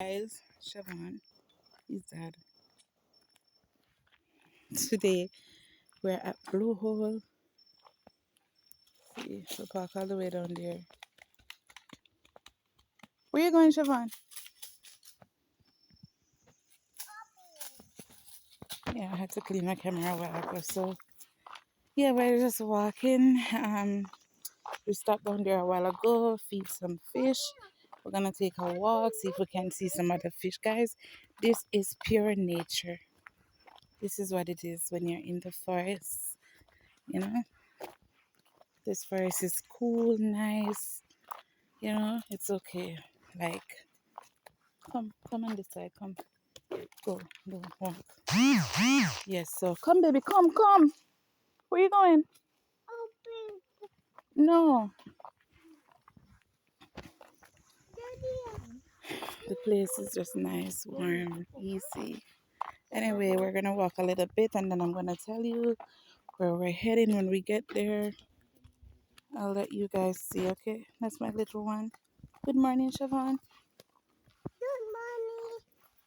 Guys, Siobhan is dad. Today we're at Blue Hole. See, we park all the way down there. Where you going, Siobhan? Yeah, I had to clean my camera a while ago, so yeah, we're just walking. We stopped down there a while ago, feed some fish. We're gonna take a walk, see if we can see some other fish, guys. This is pure nature. This is what it is when you're in the forest. You know, this forest is cool, nice. You know, it's okay. Like, come on this side, come, go, walk. Yes, so come, baby, come. Where you going? No, the place is just nice, warm, easy. Anyway, we're gonna walk a little bit, and then I'm gonna tell you where we're heading when we get there. I'll let you guys see. Okay, that's my little one. Good morning, Siobhan.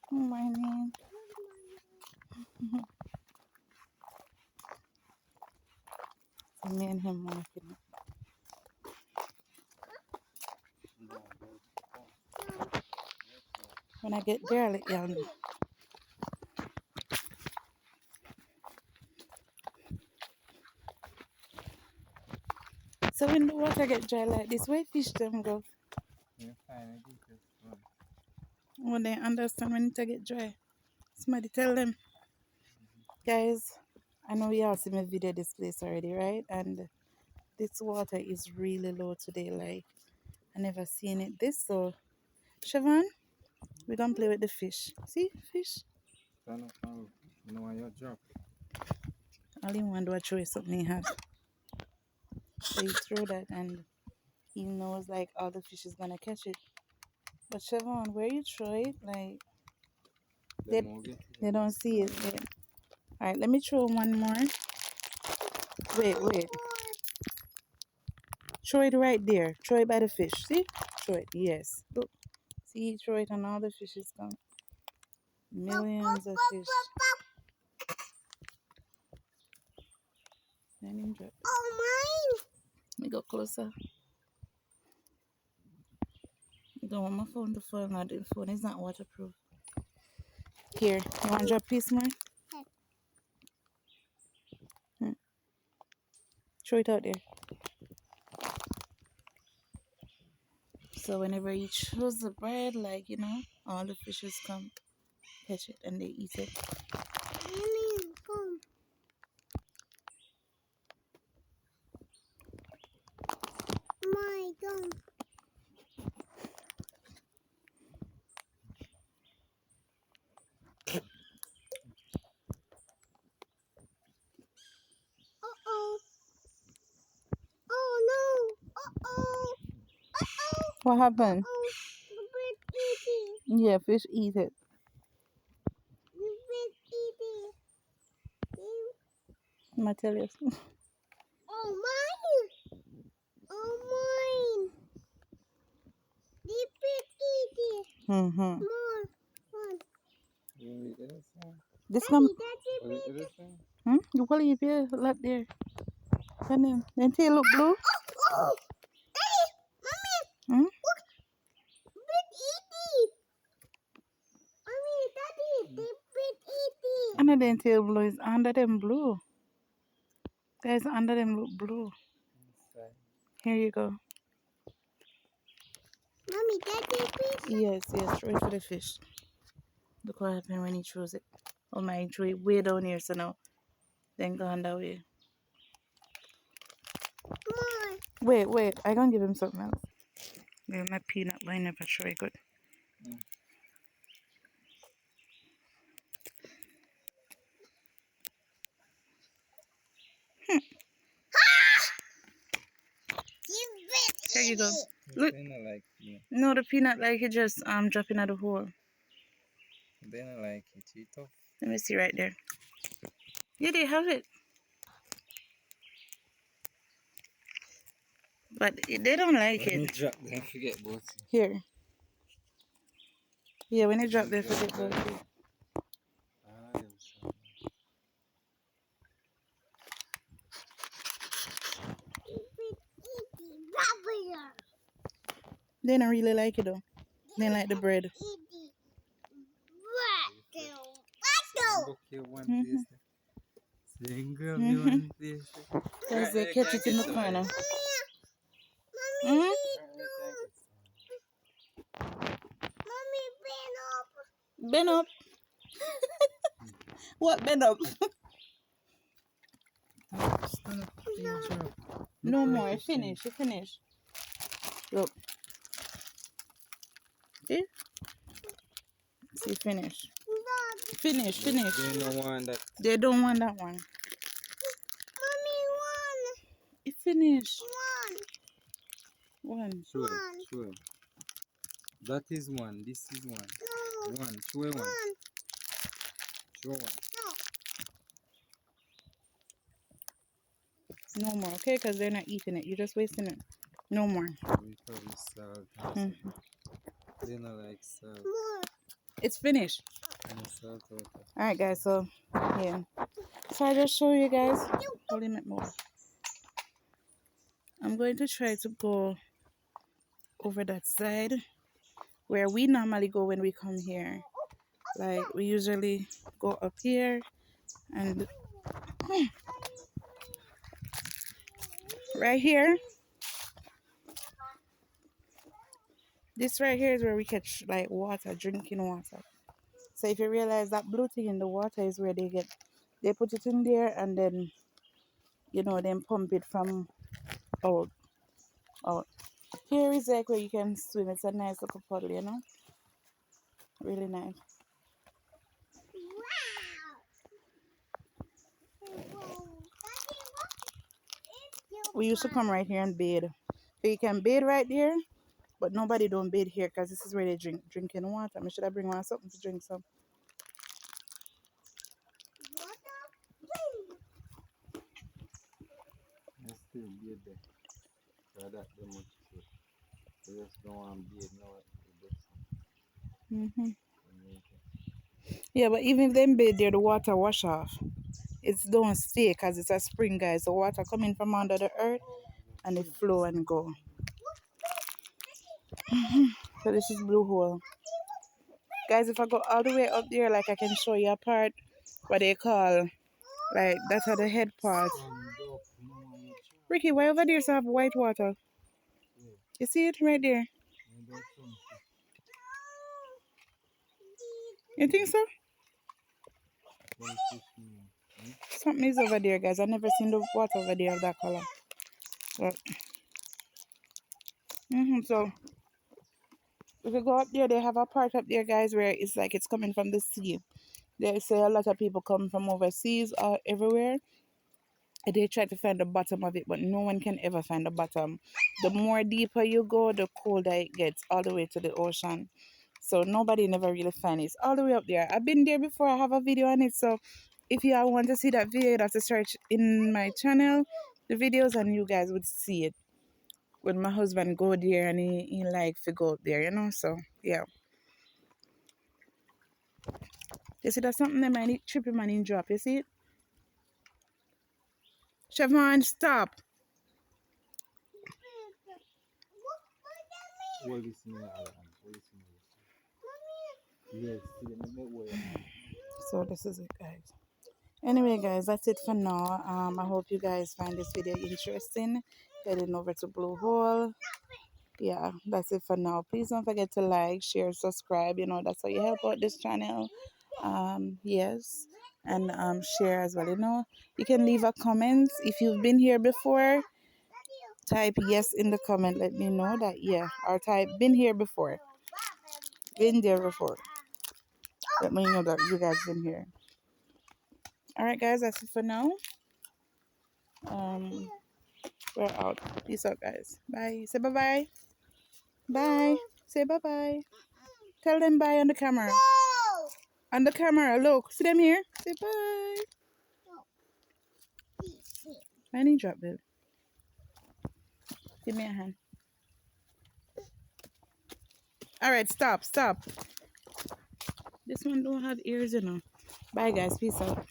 Good morning. So me and him walking. When I get there, I'll let y'all know. So when the water get dry like this, where fish them go? When they understand when it get dry. Somebody tell them. Guys, I know we all see my video this place already, right? And this water is really low today. Like, I never seen it this. So, Siobhan, we gonna play with the fish. See, fish? No, your job. All he want to do is throw something he have. So he throw that and he knows like all the fish is gonna catch it. But Siobhan, where you throw it, like they don't see it. Alright, let me throw one more. Wait. Throw it right there. Throw it by the fish. See? Throw it. Yes. Look. See, throw it and all the fishes come. Millions of fish. Let him drop. Oh, mine! Let me go closer. I don't want my phone to fall now. The phone is not waterproof. Here, you want to drop a piece more? Throw it out there. So whenever you choose the bread, like, you know, all the fishes come catch it and they eat it. My God. Uh-oh. Oh no. Uh-oh. Uh-oh. What happened? Uh-oh. The bird eat it. Yeah, fish eat it. The bird eat it. I'm gonna tell you. Oh, mine. Oh, mine. The bird eat it. More. One. This one. You will leave here, right there. And then tail look blue. Oh, Daddy, Mommy, look, big eaty. Mommy, Daddy, the big eaty. And then tail blue is under them blue. Guys, under them look blue. Here you go. Mommy, Daddy, fish. Yes, throw it for the fish. Look what happened when he throws it. Oh my, he threw it way down here, so now then go on that way. Wait, I gonna give him something else. Yeah, my peanut butter never try good. There you go. Look. No, the peanut like it just dropping out the hole. They don't like it, eat off. Let me see right there. Yeah, they have it. But they don't like Let me it. drop them, forget about it. Here. Yeah, when you drop You there, drop forget about that. it. Ah, them son. They don't really like it though. They like the bread. Okay, one Mm-hmm. place. Same girl, me Mm-hmm. one place. Because Right they there, catch can't it in get the some. corner. Right Mm-hmm. there, can't get Bend up. some. What bend up? Stand up for your job. Look No like more. you It finish. finished. It finished. Look. See? See, finish. Finish. Finish. They no want that. They don't want that one. It finished. One. Show him, show him. That is one, this is one. One, show him one. Show one. No more. Okay? Because they're not eating it. You're just wasting it. No more. We probably salt and Mm. some. They not like salt. It's finished. No salt water. Alright, guys. So, yeah. So I just show you guys. Hold him at more. I'm going to try to go over that side where we normally go when we come here. Like, we usually go up here and right here. This right here is where we catch like water, drinking water. So if you realize that blue thing in the water is where they put it in there and then, then pump it from out, out. Here is like where you can swim. It's a nice little puddle. Really nice. We used to come right here and bathe. So you can bathe right there, but nobody don't bathe here because this is where they drinking water. I should I bring one something to drink some? I still be there. So that the much too. They just don't want to be now. They just Hmm. make it. Yeah, but even if they bathe there, the water wash off. It don't stay because it's a spring, guys. The water coming from under the earth and it flow and go. So this is Blue Hole. Guys, if I go all the way up there, like I can show you a part what they call, like that's how the head part. Stand up, no one you Ricky, why over there so have white water? Yeah, You see it right there? and that's some You think so? fish now. Hmm? Something is over there, guys. I've never seen the water over there of that color. But, so if you go up there, they have a part up there, guys, where it's like it's coming from the sea. They say a lot of people come from overseas or everywhere. And they try to find the bottom of it, but no one can ever find the bottom. The more deeper you go, the colder it gets, all the way to the ocean. So nobody never really finds it. It's all the way up there. I've been there before. I have a video on it. So if you all want to see that video, you have to search in my channel, the videos, and you guys would see it. When my husband go there and he like to go up there. So yeah. You see, that's something that might trip him and he drop. You see it? Siobhan, stop. Hold this in your other hand. Hold this in your Yes, see, let me make hold your hand. So this is it, guys. Anyway, guys, that's it for now. I hope you guys find this video interesting. Heading over to Blue Hole. Yeah, that's it for now. Please don't forget to like, share, subscribe. That's how you help out this channel. Yes, and share as well. You can leave a comment if you've been here before. Type yes in the comment. Let me know that or type been here before. Been there before. Let me know that you guys been here. All right, guys, that's it for now. We're out. Peace out, guys. Bye. Say bye-bye. Bye. Say bye-bye. Tell them bye on the camera. On the camera. Look. See them here? Say bye. I need drop, babe. Give me a hand. All right, stop. Stop. This one don't have ears, you know. Bye, guys. Peace out.